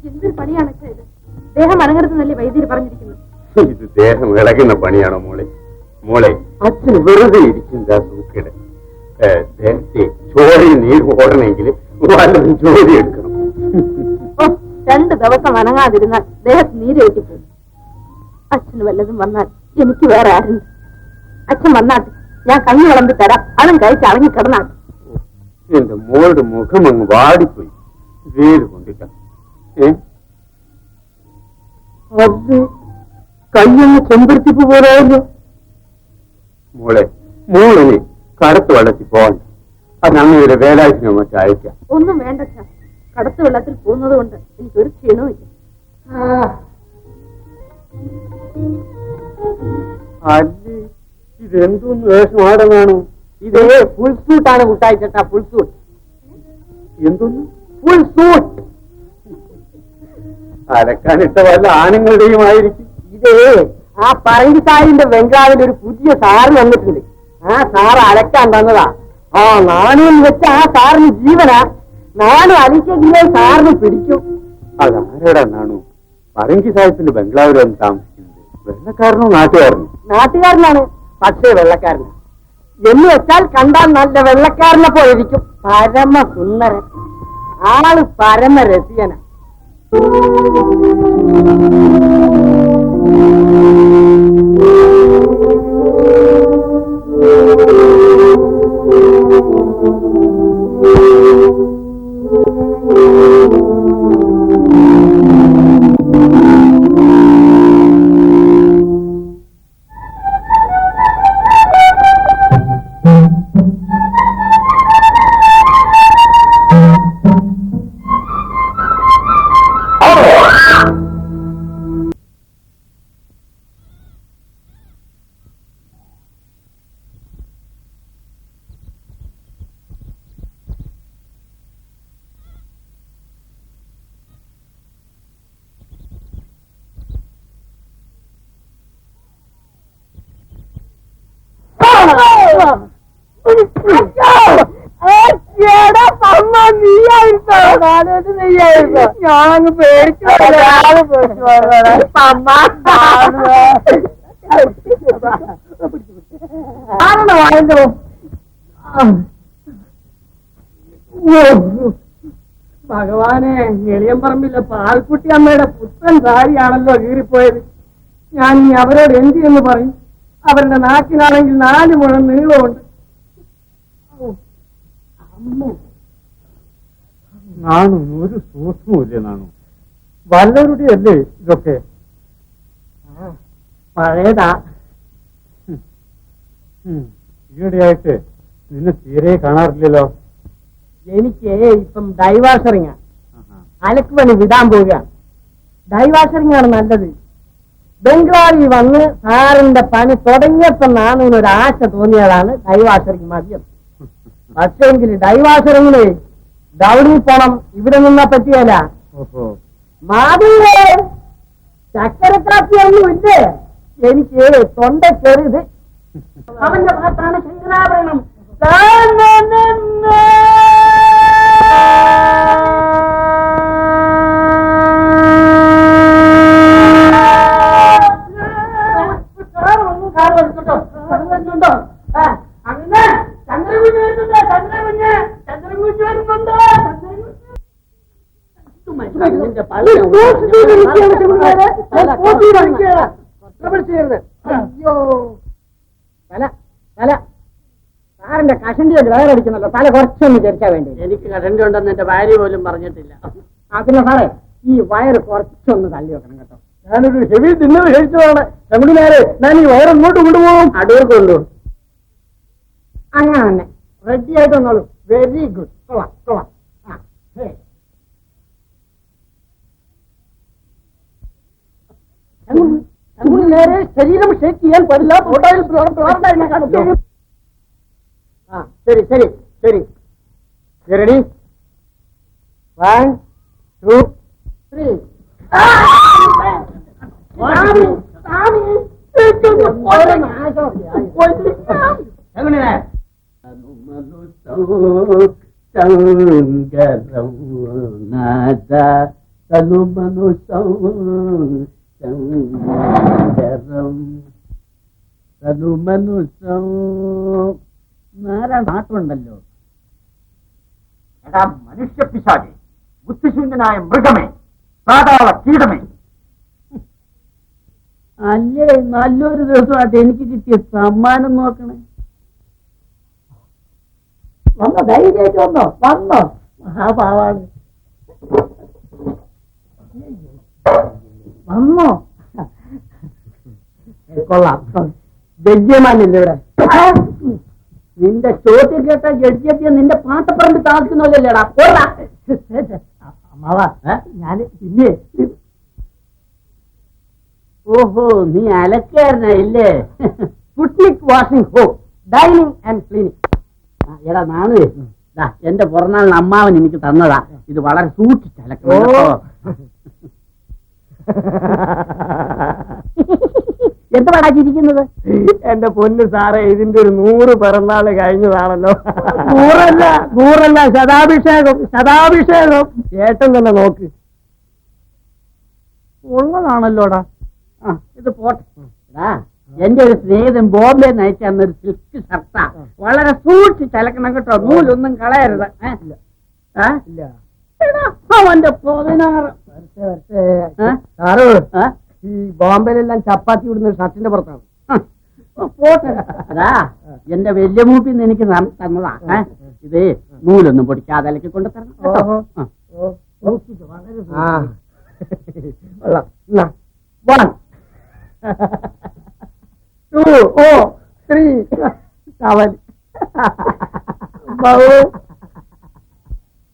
എന്തൊരു പണിയാണ് ഇത്? ദേഹം അനങ്ങരുതെന്നല്ലേ വൈദ്യര് പറഞ്ഞിരിക്കുന്നു. ഇത് ദേഹം ഇളകുന്ന പണിയാണോ മോളെ? മോളെ അച്ഛൻ വെറുതെ ഇരിക്കുന്ന സൂക്കേട്. ദേഹത്തെ ചോരി നീർ ഓടണമെങ്കിൽ വല്ലതും ജോലി എടുക്കണം. 2 ദിവസം അനങ്ങാതിരുന്നാൽ ദേഹത്ത് നീര് കെട്ടിപ്പോകും. അച്ഛന് വല്ലതും വന്നാൽ എനിക്ക് വേറെ ആരുണ്ട്? അച്ഛൻ വന്നാട്ട് ഞാൻ കഞ്ഞി വിളമ്പി തരാം. അതും കഴിച്ച് അടങ്ങി കിടന്നാട്ട്. എന്റെ മോളുടെ മുഖം അങ്ങ് വാടിപ്പോയി. വേര് കൊണ്ടില്ല. കയ്യങ്ങ് ചെമ്പരത്തിപ്പ് പോരായല്ലോ. മോളെ മോളിന് കടത്ത് വെള്ളത്തിൽ പോകാൻ അത് അങ്ങനെ വേലാഴ്ച മറ്റേ അയക്കാം. ഒന്നും വേണ്ട. കടത്ത് വെള്ളത്തിൽ പോകുന്നത് കൊണ്ട് എനിക്കൊരു ക്ഷീണവും ഇല്ല. അല്ലേ ഇതെന്തോന്ന് വേഷമാടനാണ്? ഇത് ഫുൾ സൂട്ടാണ് കുട്ടായി ചേട്ടാ. Full suit. എന്തോന്ന് ഫുൾ സൂട്ട്? അലക്കാനിട്ട വല്ല ആണുങ്ങളുടെയും ആയിരിക്കും. ഇത് ആ പറങ്കിസാരിന്റെ ബംഗ്ലാവിൽ ഒരു പുതിയ സാറ് വന്നിട്ടുണ്ട്. ആ സാറ് അലക്കാൻ തന്നതാ. ആ നാണയം വെച്ച് ആ സാറിന് ജീവനാ. നാണു അലിക്കെങ്കിലേ സാറിന് പിടിക്കും. അതാരോടാ നാണു? പറങ്കി സാഹിബിന്റെ ബംഗ്ലാവിലാണ് താമസിക്കുന്നത്. വെള്ളക്കാരനോ നാട്ടുകാരനോ? നാട്ടുകാരനാണ്, പക്ഷേ വെള്ളക്കാരനാണ്. എന്ന് വെച്ചാൽ കണ്ടാൽ നല്ല വെള്ളക്കാരനെ പോലെ ഇരിക്കും. പരമ സുന്ദരൻ. ആള് പരമ രസികന. ഞാനങ്ങ് പേടിച്ചു. ഭഗവാനെ, എളിയമ്പറമ്പിലെ പാൽക്കുട്ടി അമ്മയുടെ പുത്തൻ സാരിയാണല്ലോ കീറിപ്പോയത്. ഞാൻ ഇനി അവരോട് എന്ത് എന്ന് പറയും? അവരുടെ നാക്കിനാണെങ്കിൽ 4 മുഴം നീളമുണ്ട്. നാണു ഒരു സൂക്ഷ്മമില്ലേ നാണു? വല്ലവരുടെ അല്ലേ ഇതൊക്കെ? പഴയതാ. ഈയിടെയായിട്ട് നിന്നെ തീരെ കാണാറില്ലല്ലോ. എനിക്ക് ഇപ്പം ഡൈവാഷറിങ്ങാ. അലക്ക് പണി വിടാൻ പോവുകയാണ്. ഡൈവാഷറിങ്ങാണ് നല്ലത്. ബംഗ്ലാവിൽ വന്ന് സാറിന്റെ പണി തുടങ്ങിയപ്പോൾ നാണുവിനൊരു ആശ തോന്നിയതാണ് ഡൈവാഷറിങ് മതിയം. പക്ഷേങ്കിൽ ഡൈവാഷറിങ്ങിന് ഡൗണിൽ പോണം. ഇവിടെ നിന്നാ പറ്റിയല്ല. മാതിരേ ചക്കരക്കാപ്പിയൊന്നും ഇല്ലേ? എനിക്ക് തൊണ്ട ചെറുത്. അവന്റെ ഭാഗത്താണ് ശങ്കരാഭരണം. സാറിന്റെ കഷണ്ടി ഒരു വേറടിക്കുന്നല്ലോ. തല കുറച്ചൊന്ന് ചരിച്ചാ വേണ്ടി. എനിക്ക് കഷണ്ടി ഉണ്ടെന്ന് എന്റെ ഭാര്യ പോലും പറഞ്ഞിട്ടില്ല. പിന്നെ സാറേ, ഈ വയറ് കുറച്ചൊന്ന് തള്ളി വെക്കണം കേട്ടോ. ഞാനൊരു ഹെവി ഡിന്നർ കഴിച്ചതാണ്. നമ്മുടെ നേരെ ഞാൻ ഈ വയറങ്ങോട്ട് കൊണ്ടുപോകും. അടൂർ കൊണ്ടു. അങ്ങനെ തന്നെ റെഡി ആയിട്ട് വന്നോളൂ. Very good. കൊള്ളാം കൊള്ളാം. നേരെ ശരീരം ഷേക്ക് ചെയ്യാൻ പാടില്ല. ഫോട്ടോയിൽ കാണും. ആ ശരി ശരി ശരി. റെഡി? 1 2 3. നാട്ടുണ്ടല്ലോ. എടാ മനുഷ്യ പിശാചേ, ബുദ്ധിശൂന്യനായ മൃഗമേ, പാതാള കീടമേ. അല്ലേ, നല്ലൊരു ദിവസമായിട്ട് എനിക്ക് കിട്ടിയ സമ്മാനം നോക്കണേ. വന്നോ, ധൈര്യമായിട്ട് വന്നോ, വന്നോ. മഹാപാവാണ്. വന്നോ. കൊള്ളാം. ജഡ്ജിമാനില്ല ഇവിടെ. നിന്റെ ചോദ്യം കേട്ട ജഡ്ജിയെത്തിയ നിന്റെ പാട്ടപ്പറമ്പ് താഴ്ത്തുന്നല്ലേടാ. അമ്മാവാ, ഞാന് പിന്നെ. ഓഹോ, നീ അലക്കാരനായില്ലേ? Sputnik washing home, dining and cleaning. എടാ നാണ്, എന്റെ പിറന്നാളിന് അമ്മാവൻ എനിക്ക് തന്നതാ. ഇത് വളരെ സൂക്ഷിച്ചലക്കണം. എന്താ പടാച്ചിരിക്കുന്നത്? എന്റെ പൊന്ന് സാറേ, ഇതിന്റെ ഒരു 100 പിറന്നാള് കഴിഞ്ഞതാണല്ലോ. 100 ശതാഭിഷേകം. ശതാഭിഷേകം ചേട്ടൻ തന്നെ നോക്ക്. ഉള്ളതാണല്ലോടാ. ഇത് പോട്ടെ. എന്റെ ഒരു സ്നേഹിതൻ ബോംബെ നയിച്ചന്നൊരു സിൽക്ക് ഷർട്ടാ. വളരെ സൂക്ഷിച്ചലക്കണം കേട്ടോ, നൂലൊന്നും കളയരുത്. അവന്റെ 16. ഈ ബോംബെയിലെല്ലാം ചപ്പാത്തി ഇടുന്ന ഷർട്ടിന്റെ പുറത്താണ്. പോട്ടെ. അതാ എന്റെ വലിയ മൂപ്പിന്ന് എനിക്ക് തന്നതാ. ഇത് നൂലൊന്നും പൊടിക്കാതെ അലക്കി കൊണ്ട് തരണം. 1 2 3 7